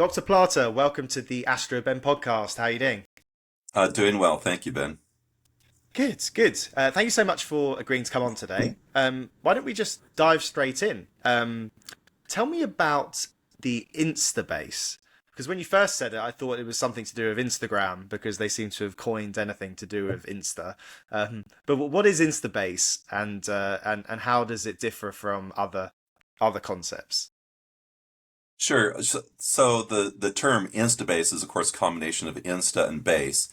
Dr. Plata, welcome to the Astroben podcast. How are you doing? Doing well, thank you, Ben. Good, good. Thank you so much for agreeing to come on today. Why don't we just dive straight in? Tell me about the InstaBase. Because when you first said it, I thought it was something to do with Instagram because they seem to have coined anything to do with Insta. But what is InstaBase and how does it differ from other concepts? Sure. So the term InstaBase is, of course, a combination of Insta and base.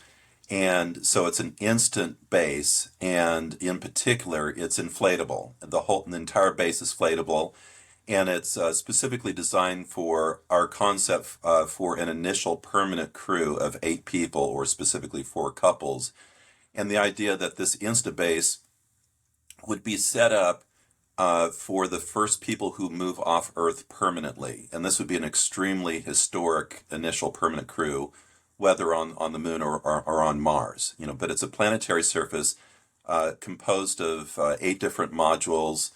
And so it's an instant base, and in particular, it's inflatable. The entire base is inflatable, and it's specifically designed for our concept for an initial permanent crew of 8 people, or specifically 4 couples. And the idea that this InstaBase would be set up for the first people who move off Earth permanently. And this would be an extremely historic initial permanent crew, whether on the moon or on Mars. But it's a planetary surface composed of 8 different modules,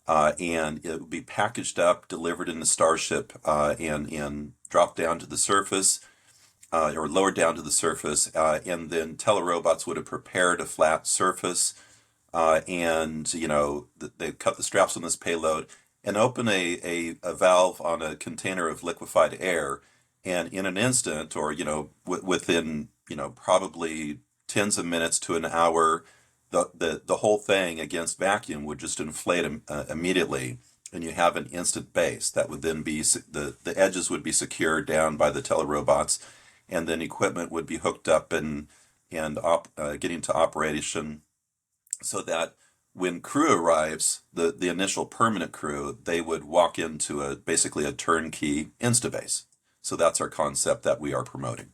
and it would be packaged up, delivered in a starship, and dropped down to the surface. Or lowered down to the surface, and then telerobots would have prepared a flat surface, and they cut the straps on this payload and open a valve on a container of liquefied air, and in an instant, or within probably tens of minutes to an hour, the whole thing against vacuum would just inflate immediately, and you have an instant base that would then be the edges would be secured down by the telerobots, and then equipment would be hooked up and getting to operation, so that when crew arrives, the initial permanent crew, they would walk into basically a turnkey Instabase. So that's our concept that we are promoting.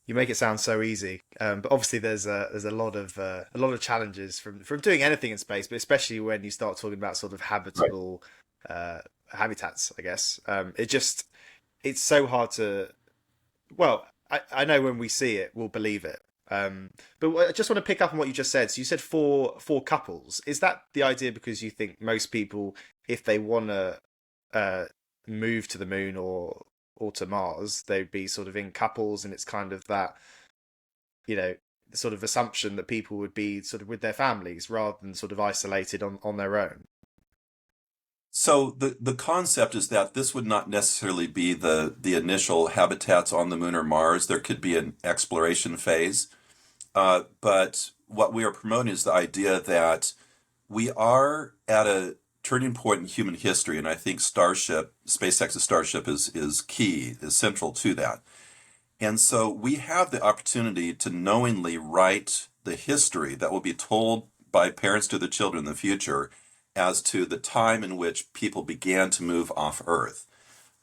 You make it sound so easy, but obviously there's a lot of challenges from doing anything in space, but especially when you start talking about sort of Right. habitable habitats. I guess it's so hard to. Well, I know when we see it, we'll believe it. But I just want to pick up on what you just said. So you said four couples. Is that the idea because you think most people, if they want to uh, move to the moon or to Mars, they'd be sort of in couples, and it's kind of that you know sort of assumption that people would be sort of with their families rather than sort of isolated on their own. So the concept is that this would not necessarily be the initial habitats on the moon or Mars. There could be an exploration phase. But what we are promoting is the idea that we are at a turning point in human history, and I think SpaceX's Starship is key, is central to that. And so we have the opportunity to knowingly write the history that will be told by parents to the children in the future as to the time in which people began to move off Earth.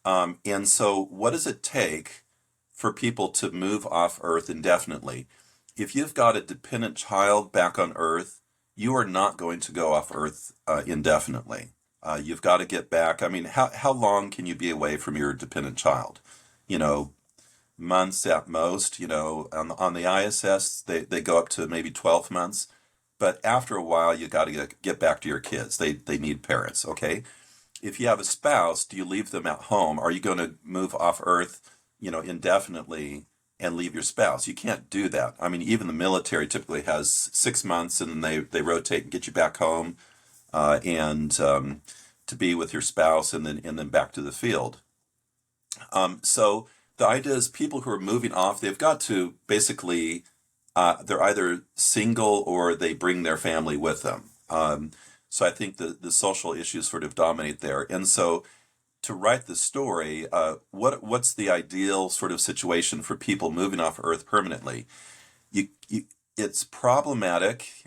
And so, what does it take for people to move off Earth indefinitely? If you've got a dependent child back on Earth, you are not going to go off Earth indefinitely. You've got to get back. I mean, how long can you be away from your dependent child? You know, months at most. On the ISS, they go up to maybe 12 months. But after a while, you got to get back to your kids. They need parents, okay? If you have a spouse, do you leave them at home? Are you going to move off Earth, indefinitely and leave your spouse? You can't do that. I mean, even the military typically has 6 months, and then they rotate and get you back home, and to be with your spouse, and then back to the field. So the idea is people who are moving off, they've got to basically, they're either single or they bring their family with them. So I think the social issues sort of dominate there. And so to write the story, what's the ideal sort of situation for people moving off Earth permanently? You, it's problematic.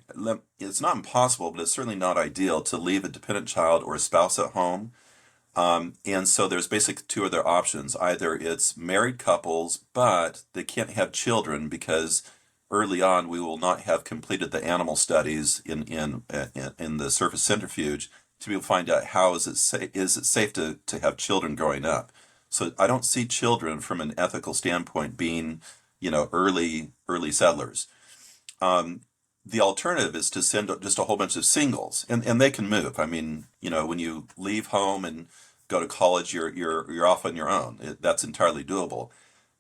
It's not impossible, but it's certainly not ideal to leave a dependent child or a spouse at home. And so there's basically two other options. Either it's married couples, but they can't have children because early on we will not have completed the animal studies in the surface centrifuge to be able to find out how is it safe to have children growing up. So I don't see children from an ethical standpoint being, early settlers. Um, the alternative is to send just a whole bunch of singles, and they can move. I mean, when you leave home and go to college, you're off on your own. That's entirely doable.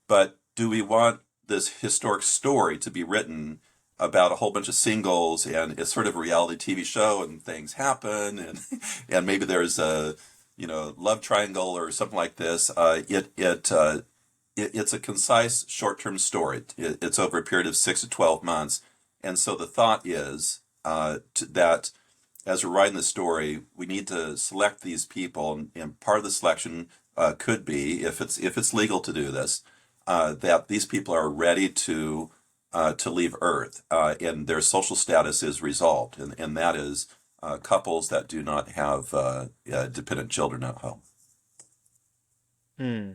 But do we want this historic story to be written about a whole bunch of singles and it's sort of a reality TV show and things happen and and maybe there's a love triangle or something like this. It's a concise short-term story. It's over a period of 6 to 12 months, and so the thought is that as we're writing the story, we need to select these people, and part of the selection could be, if it's legal to do this, that these people are ready to leave Earth, and their social status is resolved, and that is couples that do not have dependent children at home. Hmm.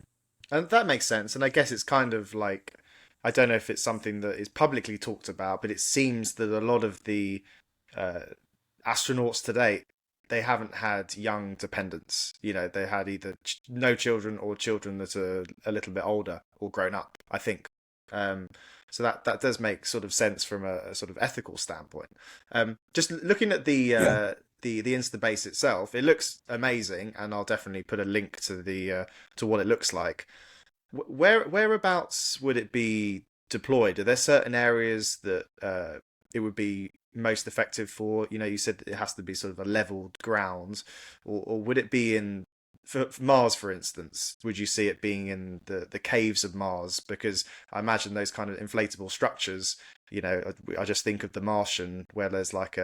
And that makes sense. And I guess it's kind of like, I don't know if it's something that is publicly talked about, but it seems that a lot of the uh, astronauts today, they haven't had young dependents. They had either no children or children that are a little bit older or grown up, I think. Um, so that does make sort of sense from a sort of ethical standpoint. Just looking at Yeah. the InstaBase itself, it looks amazing, and I'll definitely put a link to what it looks like. Whereabouts would it be deployed? Are there certain areas that it would be most effective for? You said that it has to be sort of a leveled ground, or would it be in for Mars, for instance? Would you see it being in the caves of Mars? Because I imagine those kind of inflatable structures. I just think of The Martian, where there's like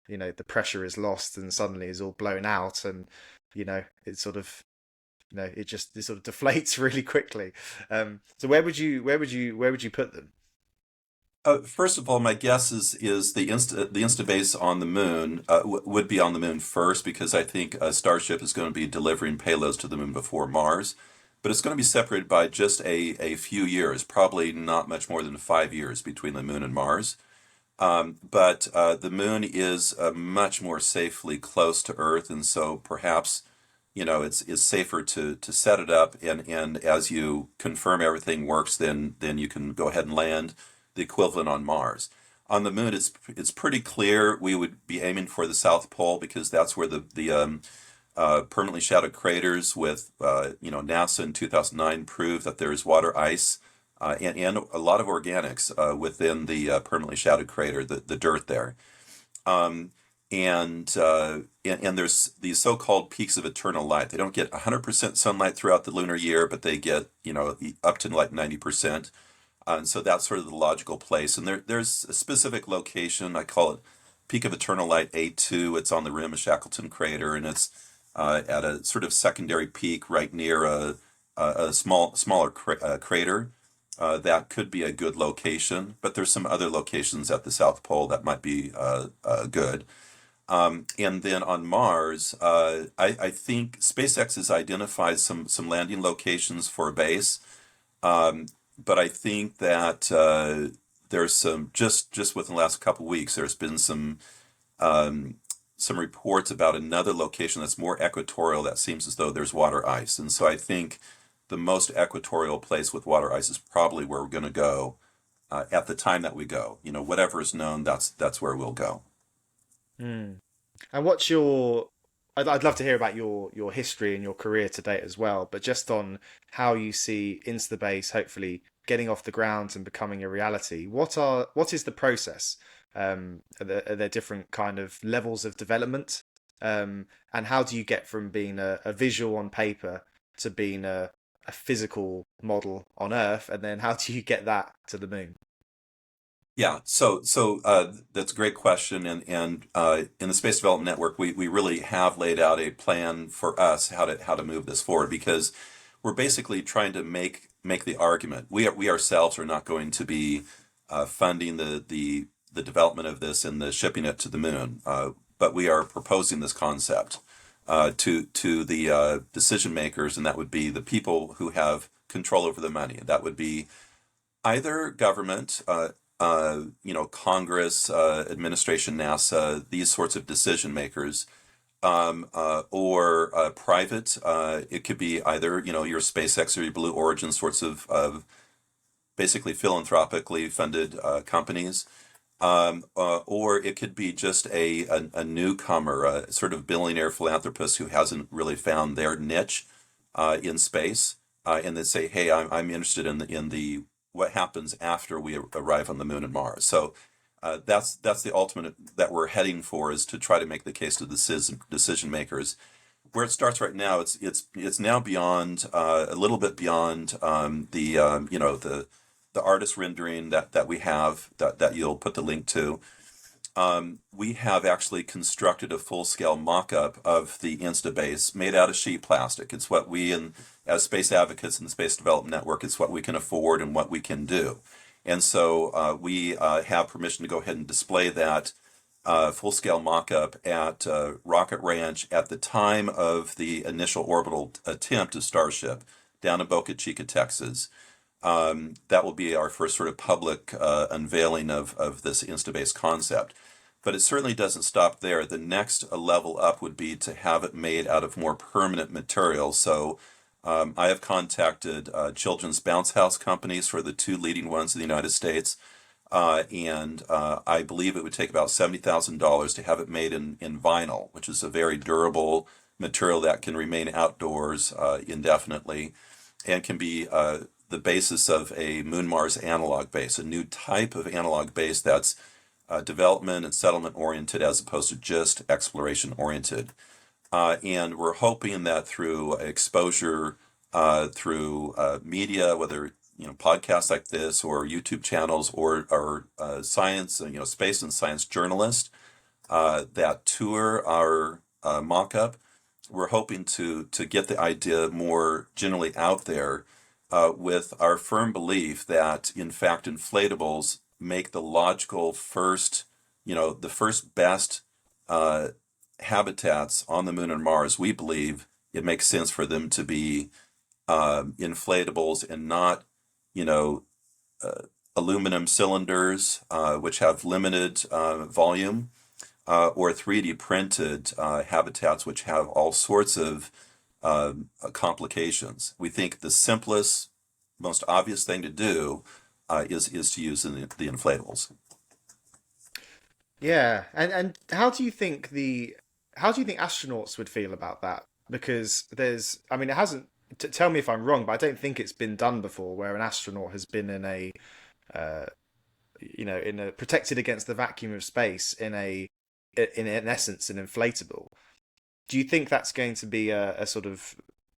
the pressure is lost and suddenly is all blown out, and it's sort of it sort of deflates really quickly. So where would you put them? First of all, my guess is the InstaBase on the moon would be on the moon first because I think Starship is going to be delivering payloads to the moon before Mars, but it's going to be separated by just a few years, probably not much more than 5 years between the moon and Mars. But the moon is much more safely close to Earth, and so perhaps it's safer to set it up, and as you confirm everything works, then you can go ahead and land the equivalent on Mars. On the moon, it's pretty clear we would be aiming for the South Pole because that's where the permanently shadowed craters with NASA in 2009 proved that there is water ice and a lot of organics within the permanently shadowed crater, the dirt there. Um, and there's these so-called peaks of eternal light. They don't get 100% sunlight throughout the lunar year, but they get up to like 90%. And so that's sort of the logical place. And there's a specific location. I call it Peak of Eternal Light A2. It's on the rim of Shackleton Crater, and it's at a sort of secondary peak right near a smaller crater. That could be a good location, but there's some other locations at the South Pole that might be good. And then on Mars, I think SpaceX has identified some landing locations for a base. Um, but I think that there's just within the last couple of weeks, there's been um, some reports about another location that's more equatorial that seems as though there's water ice. And so I think the most equatorial place with water ice is probably where we're going to go at the time that we go. Whatever is known, that's where we'll go. Hmm. And what's your? I'd love to hear about your history and your career to date as well, but just on how you see InstaBase hopefully getting off the ground and becoming a reality. What is the process? Are there different kind of levels of development? And how do you get from being a visual on paper to being a physical model on Earth? And then how do you get that to the moon? Yeah, so that's a great question, and in the Space Development Network, we really have laid out a plan for us how to move this forward because we're basically trying to make the argument. We ourselves are not going to be funding the development of this and the shipping it to the moon, but we are proposing this concept to the decision makers, and that would be the people who have control over the money. That would be either government, Congress, administration, NASA, these sorts of decision makers, or private. It could be either, your SpaceX or your Blue Origin sorts of basically philanthropically funded companies. or it could be just a newcomer, a sort of billionaire philanthropist who hasn't really found their niche in space, and they say, "Hey, I'm interested in the what happens after we arrive on the moon and Mars." So that's the ultimate that we're heading for, is to try to make the case to decision makers. Where it starts right now, it's now beyond a little bit beyond the the artist rendering that we have that you'll put the link to. We have actually constructed a full-scale mock-up of the InstaBase made out of sheet plastic. It's what we, and as space advocates in the Space Development Network, it's what we can afford and what we can do. And so we have permission to go ahead and display that full-scale mock-up at Rocket Ranch at the time of the initial orbital attempt of Starship down in Boca Chica, Texas. That will be our first sort of public unveiling of this InstaBase concept. But it certainly doesn't stop there. The next level up would be to have it made out of more permanent material. So I have contacted children's bounce house companies for the two leading ones in the United States. And I believe it would take about $70,000 to have it made in vinyl, which is a very durable material that can remain outdoors indefinitely and can be the basis of a Moon Mars analog base, a new type of analog base that's development and settlement oriented as opposed to just exploration oriented. And we're hoping that through exposure, through media, whether podcasts like this or YouTube channels or science, space and science journalists that tour our mock-up, we're hoping to get the idea more generally out there with our firm belief that, in fact, inflatables make the logical first, the first best uh, habitats on the moon and Mars. We believe it makes sense for them to be inflatables and not, you know, uh, aluminum cylinders, which have limited volume, or 3D printed habitats, which have all sorts of complications. We think the simplest, most obvious thing to do is to use the inflatables. Yeah, and how do you think astronauts would feel about that? Because there's, I mean, it hasn't. Tell me if I'm wrong, but I don't think it's been done before, where an astronaut has been in a, uh, in a protected against the vacuum of space in essence, an inflatable. Do you think that's going to be a sort of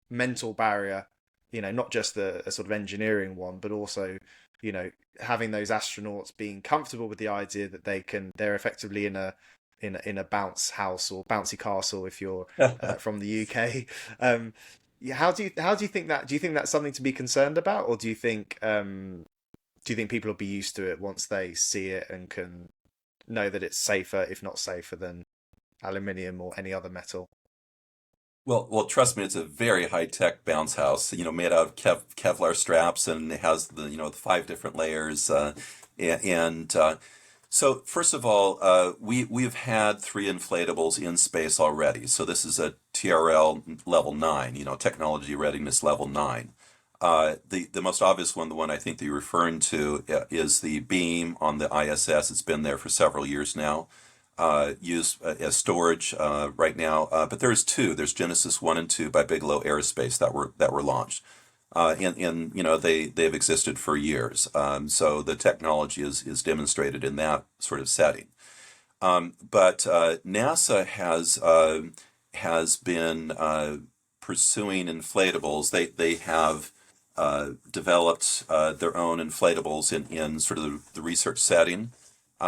mental barrier? Not just a sort of engineering one, but also, you know, having those astronauts being comfortable with the idea that they're effectively in a bounce house or bouncy castle if you're from the UK. Yeah, how do you think that? Do you think that's something to be concerned about, or do you think people will be used to it once they see it and can know that it's safer, if not safer, than aluminium or any other metal? Well, trust me, it's a very high-tech bounce house, made out of Kevlar straps, and it has the five different layers. And so, first of all, we've had three inflatables in space already. So this is a TRL level 9, technology readiness level 9. The most obvious one, the one I think that you're referring to, is the beam on the ISS. It's been there for several years now, used as storage right now. But there's two. There's Genesis 1 and 2 by Bigelow Aerospace that were launched. And they've existed for years. So the technology is demonstrated in that sort of setting. But NASA has been pursuing inflatables. They have developed their own inflatables in sort of the research setting.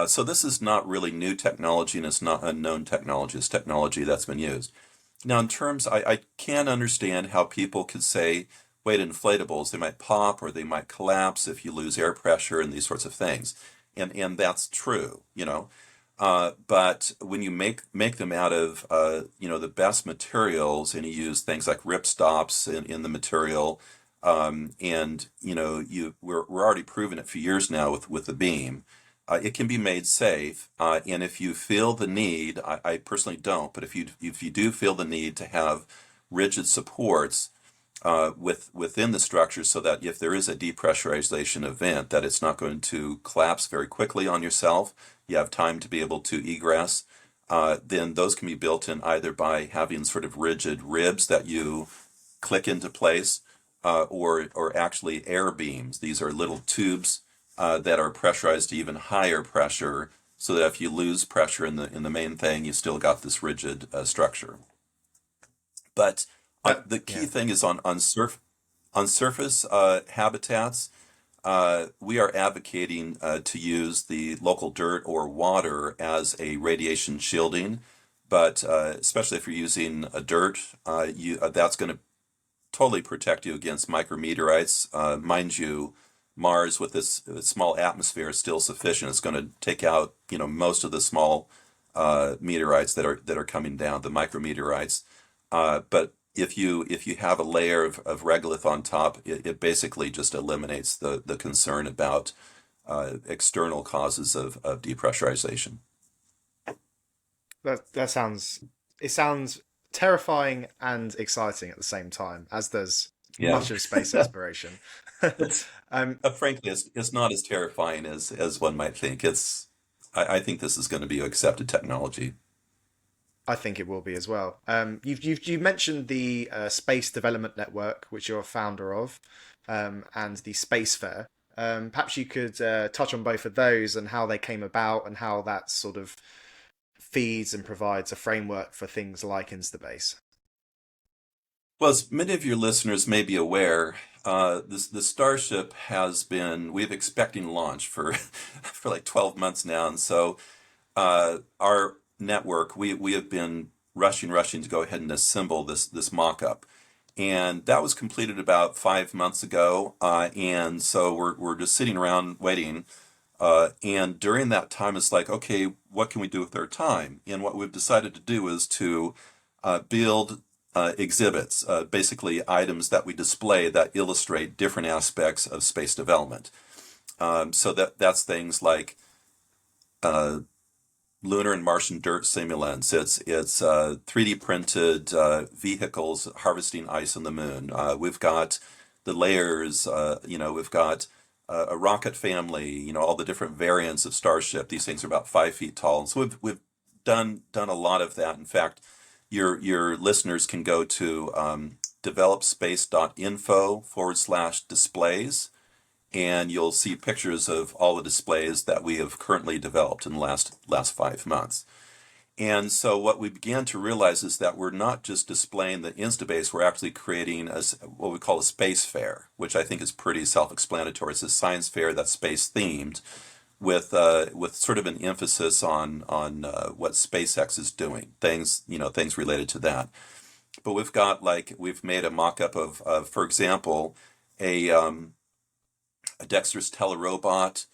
So this is not really new technology, and it's not unknown technology. It's technology that's been used. Now, in terms, I can understand how people could say, wait, inflatables, they might pop or they might collapse if you lose air pressure and these sorts of things. And that's true, but when you make them out of the best materials, and you use things like ripstops in the material, and we're already proven it for years now with the beam. It can be made safe, and if you feel the need, I personally don't, but if you do feel the need to have rigid supports, within the structure, so that if there is a depressurization event, that it's not going to collapse very quickly on yourself. You have time to be able to egress. Then those can be built in either by having sort of rigid ribs that you click into place, or actually air beams. These are little tubes that are pressurized to even higher pressure, so that if you lose pressure in the main thing, you still got this rigid structure. But That the key yeah. thing is on surface habitats. We are advocating to use the local dirt or water as a radiation shielding, but especially if you're using a dirt, that's going to totally protect you against micrometeorites. Mind you, Mars with this small atmosphere is still sufficient. It's going to take out, most of the small meteorites that are coming down, the micrometeorites. But if you have a layer of regolith on top, it basically just eliminates the concern about external causes of depressurization. That sounds, it sounds terrifying and exciting at the same time, as does Yeah, much of space exploration. it's um, frankly, it's not as terrifying as one might think. I think this is going to be accepted technology. I think it will be as well. You mentioned the Space Development Network, which you're a founder of, and the Space Fair. Perhaps you could touch on both of those and how they came about and how that sort of feeds and provides a framework for things like InstaBase. Well, as many of your listeners may be aware, the Starship has been we've expecting launch for for like 12 months now, and so our network we have been rushing to go ahead and assemble this mock-up, and that was completed about 5 months ago, and so we're just sitting around waiting. And during that time, it's like, okay, what can we do with our time? And what we've decided to do is to build exhibits, basically items that we display that illustrate different aspects of space development. So that's things like uh, lunar and Martian dirt simulants. It's 3D printed vehicles harvesting ice on the moon. We've got the layers. We've got a rocket family. All the different variants of Starship. These things are about 5 feet tall, and so we've done a lot of that. In fact, your listeners can go to developspace.info/displays, and you'll see pictures of all the displays that we have currently developed in the last 5 months. And so what we began to realize is that we're not just displaying the InstaBase, we're actually creating what we call a space fair, which I think is pretty self-explanatory. It's a science fair that's space themed, with sort of an emphasis on what SpaceX is doing, things related to that. But we've made a mock-up of for example, a dexterous telerobot,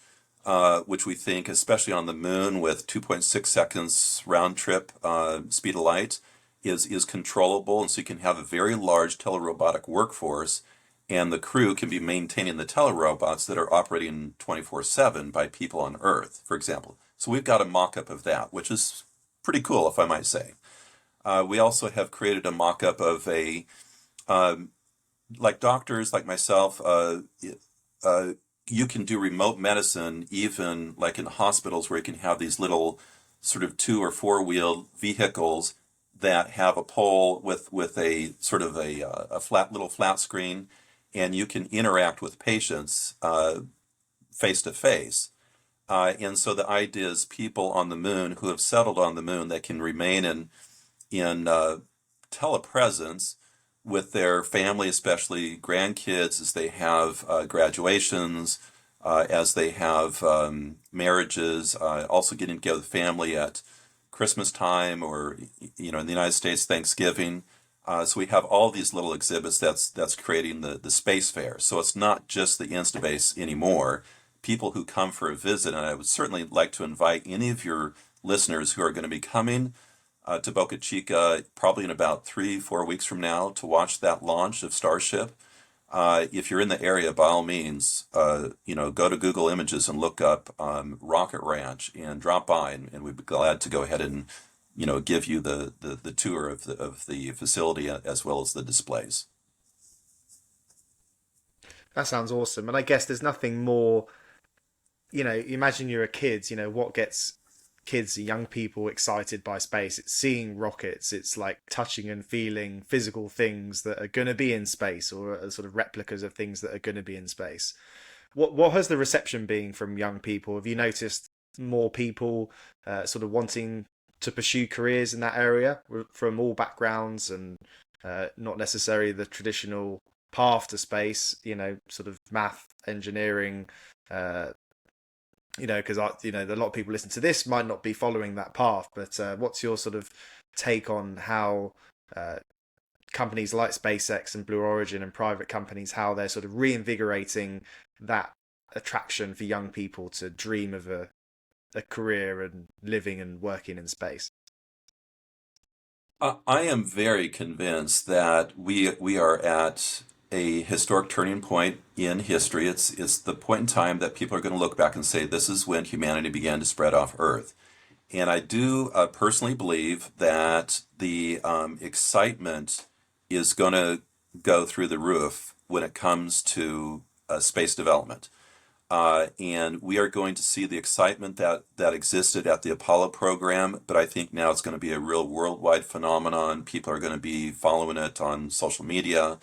which we think, especially on the moon with 2.6 seconds round trip speed of light, is controllable, and so you can have a very large telerobotic workforce, and the crew can be maintaining the telerobots that are operating 24/7 by people on Earth, for example. So we've got a mock-up of that, which is pretty cool, if I might say. We also have created a mock-up of um, like doctors like myself, uh, you can do remote medicine even like in hospitals, where you can have these little sort of 2 or 4 wheel vehicles that have a pole with a sort of a flat screen, and you can interact with patients face to face. And so the idea is people on the moon who have settled on the moon, they can remain in telepresence with their family, especially grandkids, as they have graduations, as they have marriages, also getting together with family at Christmas time, or in the United States, Thanksgiving. So we have all these little exhibits that's creating the space fair. So it's not just the Instabase anymore. People who come for a visit, and I would certainly like to invite any of your listeners who are going to be coming to Boca Chica probably in about 3, 4 weeks from now to watch that launch of Starship. If you're in the area, by all means, go to Google Images and look up Rocket Ranch and drop by, and we'd be glad to go ahead and give you the tour of the facility as well as the displays. That sounds awesome. And I guess there's nothing more, imagine you're a kid, what gets kids, young people excited by space? It's seeing rockets, it's like touching and feeling physical things that are going to be in space or are sort of replicas of things that are going to be in space. What has the reception been from young people? Have you noticed more people sort of wanting to pursue careers in that area from all backgrounds and not necessarily the traditional path to space? Sort of math, engineering. Because a lot of people listen to this might not be following that path. But what's your sort of take on how uh, companies like SpaceX and Blue Origin and private companies, how they're sort of reinvigorating that attraction for young people to dream of a career and living and working in space? I am very convinced that we are at a historic turning point in history. It's the point in time that people are going to look back and say this is when humanity began to spread off Earth. And I do personally believe that the excitement is going to go through the roof when it comes to space development. And we are going to see the excitement that existed at the Apollo program, but I think now it's going to be a real worldwide phenomenon. People are going to be following it on social media,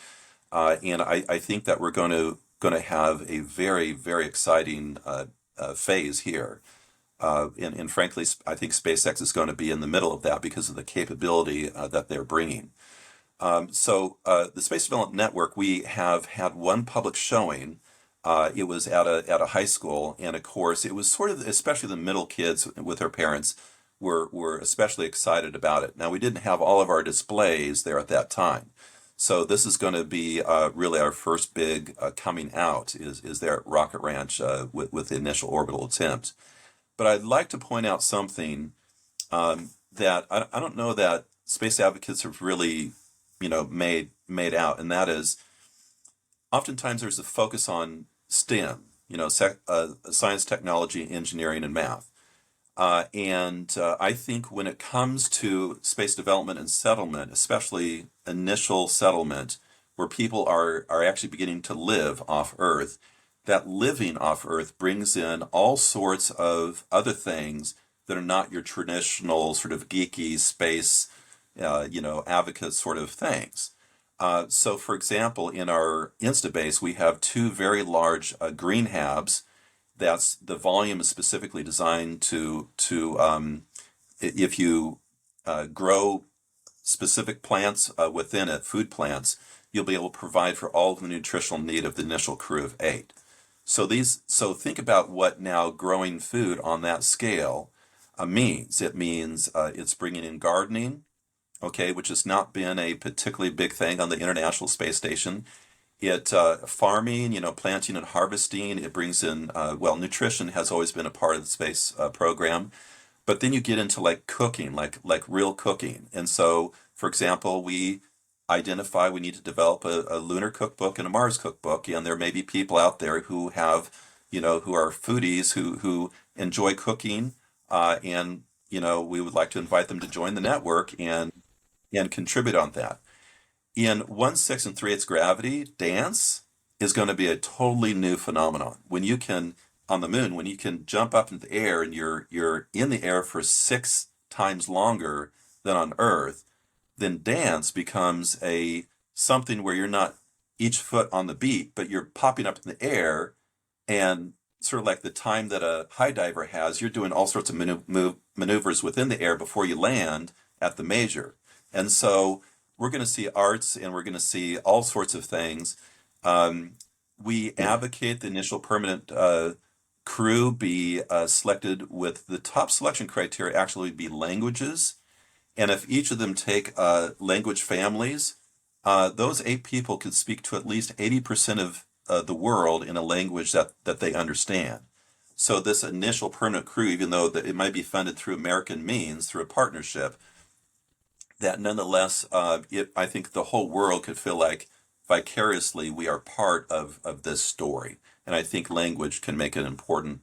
and I think that we're going to have a very very exciting phase here. And frankly, I think SpaceX is going to be in the middle of that because of the capability that they're bringing. The Space Development Network, we have had one public showing. It was at a high school, and of course, it was sort of, especially the middle kids with their parents were especially excited about it. Now, we didn't have all of our displays there at that time, so this is going to be really our first big coming out is there at Rocket Ranch with the initial orbital attempt. But I'd like to point out something that I don't know that space advocates have really, made out, and that is oftentimes there's a focus on STEM, science, technology, engineering, and math. And I think when it comes to space development and settlement, especially initial settlement, where people are actually beginning to live off Earth, that living off Earth brings in all sorts of other things that are not your traditional sort of geeky space, advocate sort of things. So, for example, in our InstaBase, we have two very large green habs. That's the volume is specifically designed to if you grow specific plants within it, food plants, you'll be able to provide for all of the nutritional need of the initial crew of eight. So think about what now growing food on that scale means. It means it's bringing in gardening, okay, which has not been a particularly big thing on the International Space Station. It farming, planting and harvesting. It brings in nutrition has always been a part of the space program, but then you get into like cooking, like real cooking. And so, for example, we identify we need to develop a lunar cookbook and a Mars cookbook, and there may be people out there who have, who are foodies who enjoy cooking, and we would like to invite them to join the network and contribute on that. In 1/6 and 3/8 gravity, dance is going to be a totally new phenomenon. When you can, on the moon, when you can jump up into the air and you're in the air for 6 times longer than on Earth, then dance becomes a something where you're not each foot on the beat, but you're popping up in the air and sort of like the time that a high diver has, you're doing all sorts of maneuvers within the air before you land at the major. And so we're going to see arts and we're going to see all sorts of things. Um, we advocate the initial permanent crew be selected with the top selection criteria actually be languages. And if each of them take language families, those 8 people could speak to at least 80% of the world in a language that they understand. So this initial permanent crew, even though it might be funded through American means, through a partnership, that nonetheless, I think the whole world could feel like vicariously we are part of this story. And I think language can make an important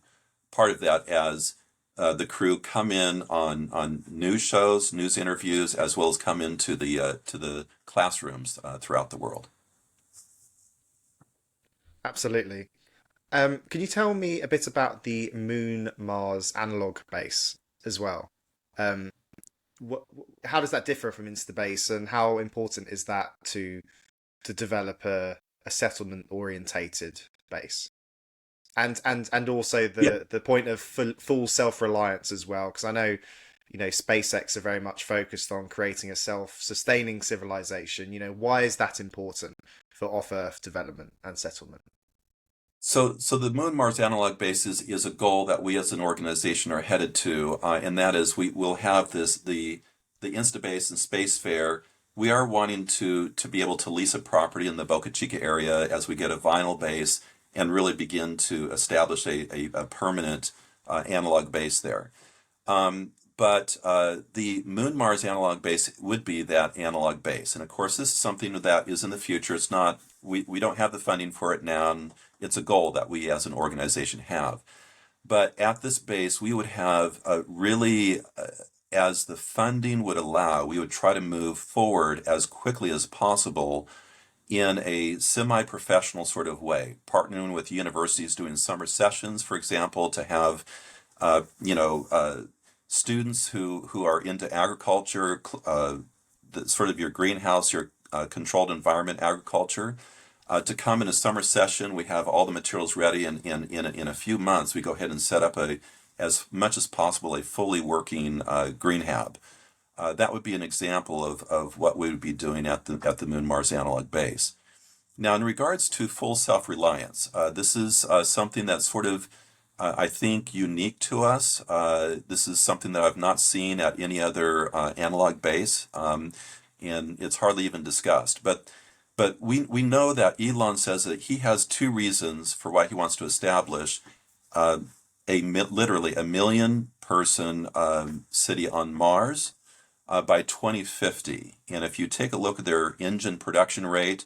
part of that as the crew come in on news shows, news interviews, as well as come into the classrooms throughout the world. Absolutely. Can you tell me a bit about the Moon Mars analog base as well? Um, what, how does that differ from InstaBase, and how important is that to develop a settlement orientated base? And also Yeah. the point of full self-reliance as well, because I know, SpaceX are very much focused on creating a self-sustaining civilization. Why is that important for off-Earth development and settlement? So the Moon Mars Analog Base is a goal that we as an organization are headed to, and that is we will have the InstaBase and Space Fair. We are wanting to be able to lease a property in the Boca Chica area as we get a vinyl base and really begin to establish a permanent analog base there. But the Moon Mars analog base would be that analog base. And of course, this is something that is in the future. It's not, we don't have the funding for it now, and it's a goal that we as an organization have. But at this base, we would have really, as the funding would allow, we would try to move forward as quickly as possible in a semi-professional sort of way, partnering with universities doing summer sessions, for example, to have uh, you know, uh, students who are into agriculture, sort of your greenhouse, your controlled environment agriculture, to come in a summer session. We have all the materials ready, and in a few months, we go ahead and set up as much as possible, a fully working greenhab. That would be an example of what we would be doing at the Moon Mars Analog Base. Now, in regards to full self-reliance, this is something that's sort of, I think, unique to us. This is something that I've not seen at any other analog base, and it's hardly even discussed. But we know that Elon says that he has two reasons for why he wants to establish uh, literally a million person city on Mars by 2050. And if you take a look at their engine production rate,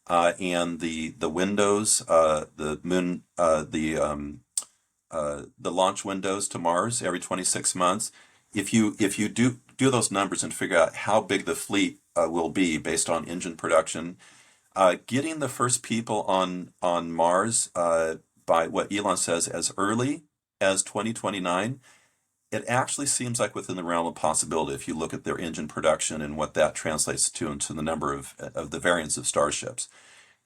and the windows, the moon, the launch windows to Mars every 26 months. If you do those numbers and figure out how big the fleet will be based on engine production, getting the first people on Mars by what Elon says as early as 2029, it actually seems like within the realm of possibility if you look at their engine production and what that translates to into the number of the variants of starships.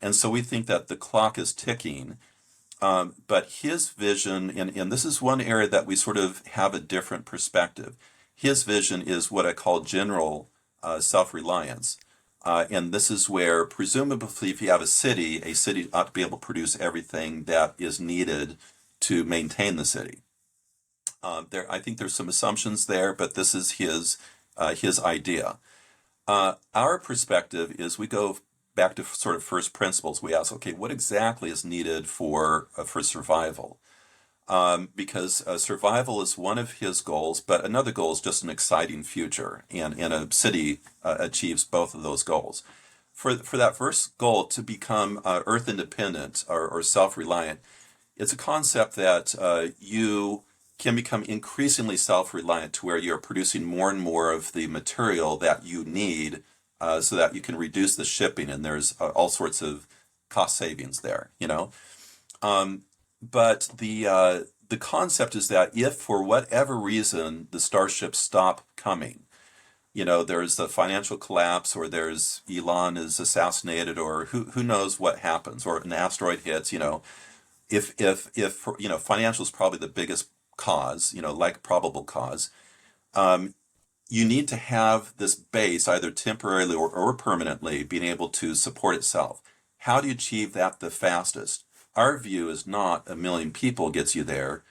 And so we think that the clock is ticking. But his vision, and this is one area that we sort of have a different perspective. His vision is what I call general self-reliance. And this is where, presumably, if you have a city ought to be able to produce everything that is needed to maintain the city. I think there's some assumptions there, but this is his idea. Our perspective is we go back to sort of first principles. We ask, okay, what exactly is needed for survival? Because survival is one of his goals, but another goal is just an exciting future, and a city achieves both of those goals. For that first goal to become Earth independent or self-reliant, it's a concept that you can become increasingly self-reliant to where you're producing more and more of the material that you need so that you can reduce the shipping, and there's all sorts of cost savings there, you know. Um, but the concept is that if for whatever reason the starships stop coming, there's a financial collapse, or there's Elon is assassinated, or who knows what happens, or an asteroid hits, if financial is probably the biggest cause, like probable cause. Um, you need to have this base either temporarily or permanently being able to support itself. How do you achieve that the fastest? Our view is not a million people gets you there.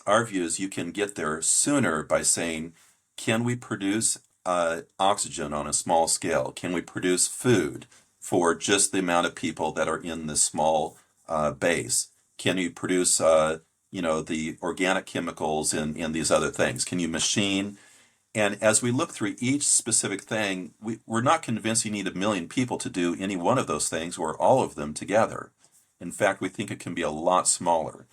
Our view is you can get there sooner by saying, can we produce oxygen on a small scale? Can we produce food for just the amount of people that are in this small base? Can you produce, the organic chemicals and these other things? Can you machine? And as we look through each specific thing, we're not convinced you need a million people to do any one of those things or all of them together. In fact, we think it can be a lot smaller.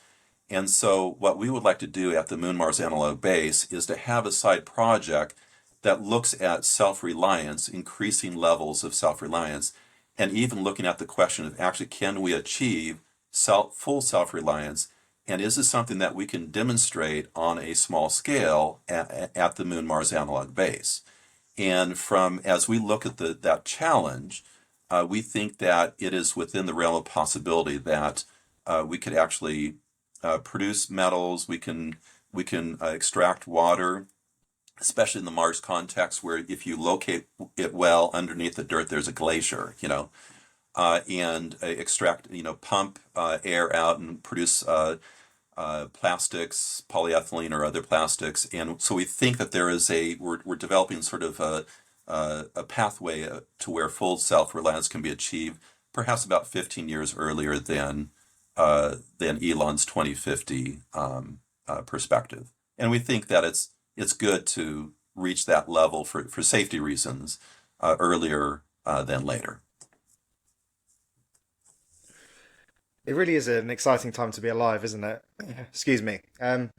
And so what we would like to do at the Moon Mars Analog Base is to have a side project that looks at self-reliance, increasing levels of self-reliance, and even looking at the question of actually can we achieve full self-reliance? And is this something that we can demonstrate on a small scale at the Moon Mars Analog Base? And as we look at that challenge, we think that it is within the realm of possibility that we could actually produce metals. We can extract water, especially in the Mars context, where if you locate it well underneath the dirt, there's a glacier, and extract, pump air out and produce plastics, polyethylene or other plastics. And so we think that we're developing sort of a pathway to where full self-reliance can be achieved, perhaps about 15 years earlier than Elon's 2050 perspective. And we think that it's good to reach that level for safety reasons earlier than later. It really is an exciting time to be alive, isn't it? Excuse me. It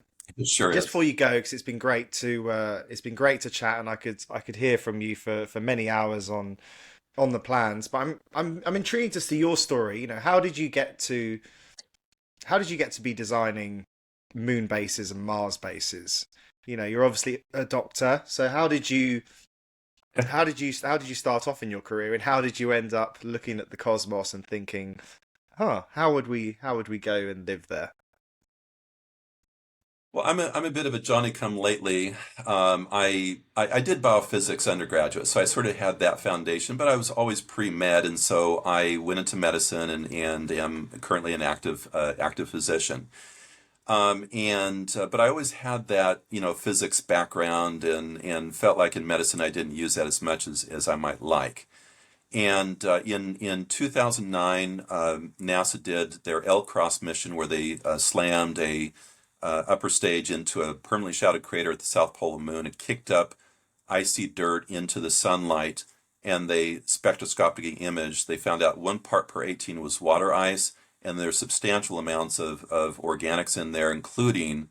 sure Just is. before you go, because it's been great to chat, and I could hear from you for many hours on the plans. But I'm intrigued as to your story. How did you get to be designing moon bases and Mars bases? You're obviously a doctor, so how did you start off in your career, and how did you end up looking at the cosmos and thinking, huh, how would we go and live there? Well, I'm a bit of a Johnny come lately. I did biophysics undergraduate, so I sort of had that foundation, but I was always pre-med, and so I went into medicine and am currently an active physician. And but I always had that physics background and felt like in medicine I didn't use that as much as I might like. And in 2009, NASA did their L-Cross mission where they slammed a upper stage into a permanently shrouded crater at the south pole of the moon. It kicked up icy dirt into the sunlight, and they spectroscopically imaged. They found out 1 part per 18 was water ice, and there's substantial amounts of organics in there, including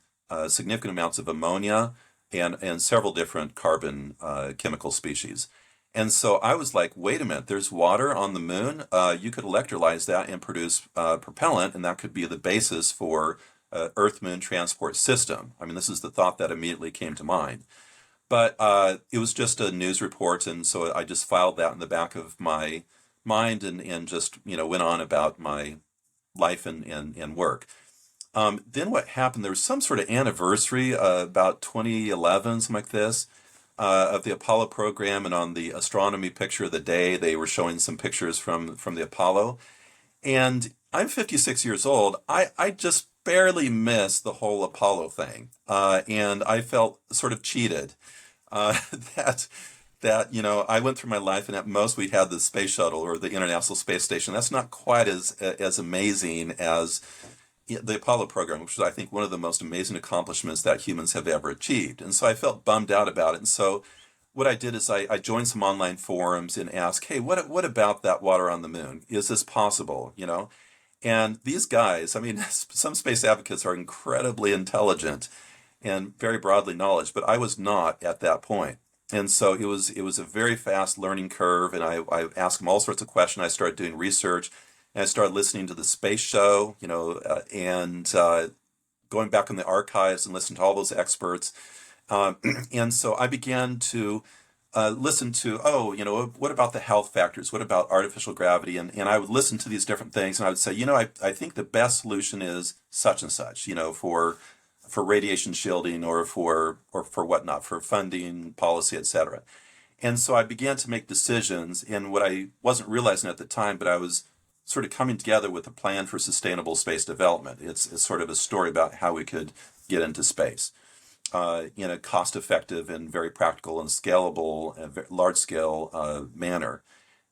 significant amounts of ammonia and several different carbon chemical species. And so I was like, wait a minute, there's water on the moon. You could electrolyze that and produce propellant, and that could be the basis for Earth-Moon transport system. I mean, this is the thought that immediately came to mind. But it was just a news report, and so I just filed that in the back of my mind and just went on about my life and work. Then what happened? There was some sort of anniversary about 2011, something like this, of the Apollo program, and on the astronomy picture of the day, they were showing some pictures from the Apollo. And I'm 56 years old. I just barely missed the whole Apollo thing, and I felt sort of cheated. Uh, that I went through my life, and at most we had the space shuttle or the International Space Station. That's not quite as amazing as the Apollo program, which was, I think, one of the most amazing accomplishments that humans have ever achieved. And so I felt bummed out about it. And so what I did is I joined some online forums and asked, hey, what about that water on the moon? Is this possible? And these guys, I mean, some space advocates are incredibly intelligent and very broadly knowledge, but I was not at that point. And so it was a very fast learning curve, and I asked them all sorts of questions. I started doing research, and I started listening to the space show, and going back in the archives and listening to all those experts. Um, and so I began to listen to, oh, what about the health factors? What about artificial gravity? And I would listen to these different things, and I would say, I think the best solution is such and such, for radiation shielding or for whatnot, for funding, policy, etc. And so I began to make decisions in what I wasn't realizing at the time, but I was sort of coming together with a plan for sustainable space development. It's sort of a story about how we could get into space in a cost-effective and very practical and scalable, and large-scale manner.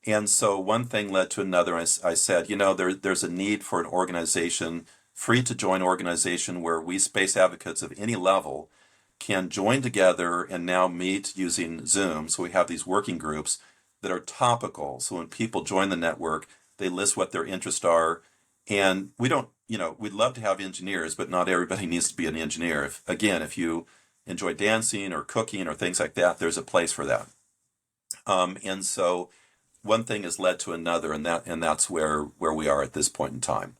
And so one thing led to another. I said, there's a need for an organization, free to join organization where we space advocates of any level can join together and now meet using Zoom. So we have these working groups that are topical. So when people join the network, they list what their interests are. And we don't, we'd love to have engineers, but not everybody needs to be an engineer. If you enjoy dancing or cooking or things like that, there's a place for that. And so one thing has led to another, and that's where we are at this point in time.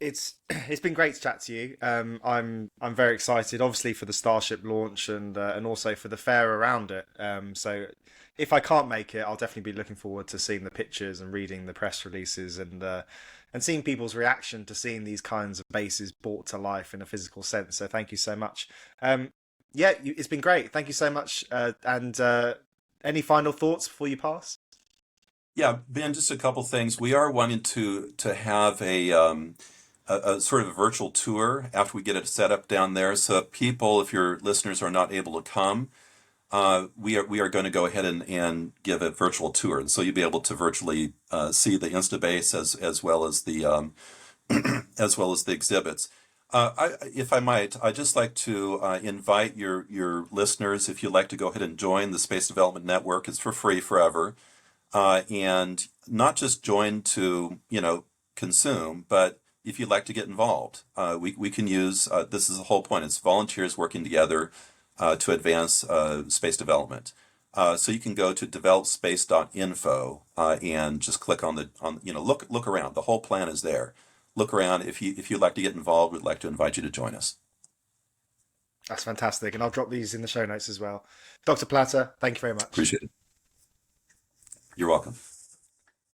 It's been great to chat to you. I'm very excited, obviously for the Starship launch and also for the fair around it. So if I can't make it, I'll definitely be looking forward to seeing the pictures and reading the press releases and seeing people's reaction to seeing these kinds of bases brought to life in a physical sense. So thank you so much. Yeah, it's been great. Thank you so much. And any final thoughts before you pass? Yeah, Ben, just a couple things. We are wanting to have a sort of a virtual tour after we get it set up down there. So if people, if your listeners are not able to come, we are going to go ahead and give a virtual tour, and so you'll be able to virtually see the InstaBase as well as the as well as the exhibits. If I might, I'd just like to invite your listeners, if you'd like to go ahead and join the Space Development Network. It's for free forever, and not just join to consume, but if you'd like to get involved, we can use this is the whole point. It's volunteers working together to advance space development. So you can go to developspace.info and just click on look around. The whole plan is there. Look around. If you'd like to get involved, we'd like to invite you to join us. That's fantastic, and I'll drop these in the show notes as well. Dr. Plata, thank you very much. Appreciate it. You're welcome.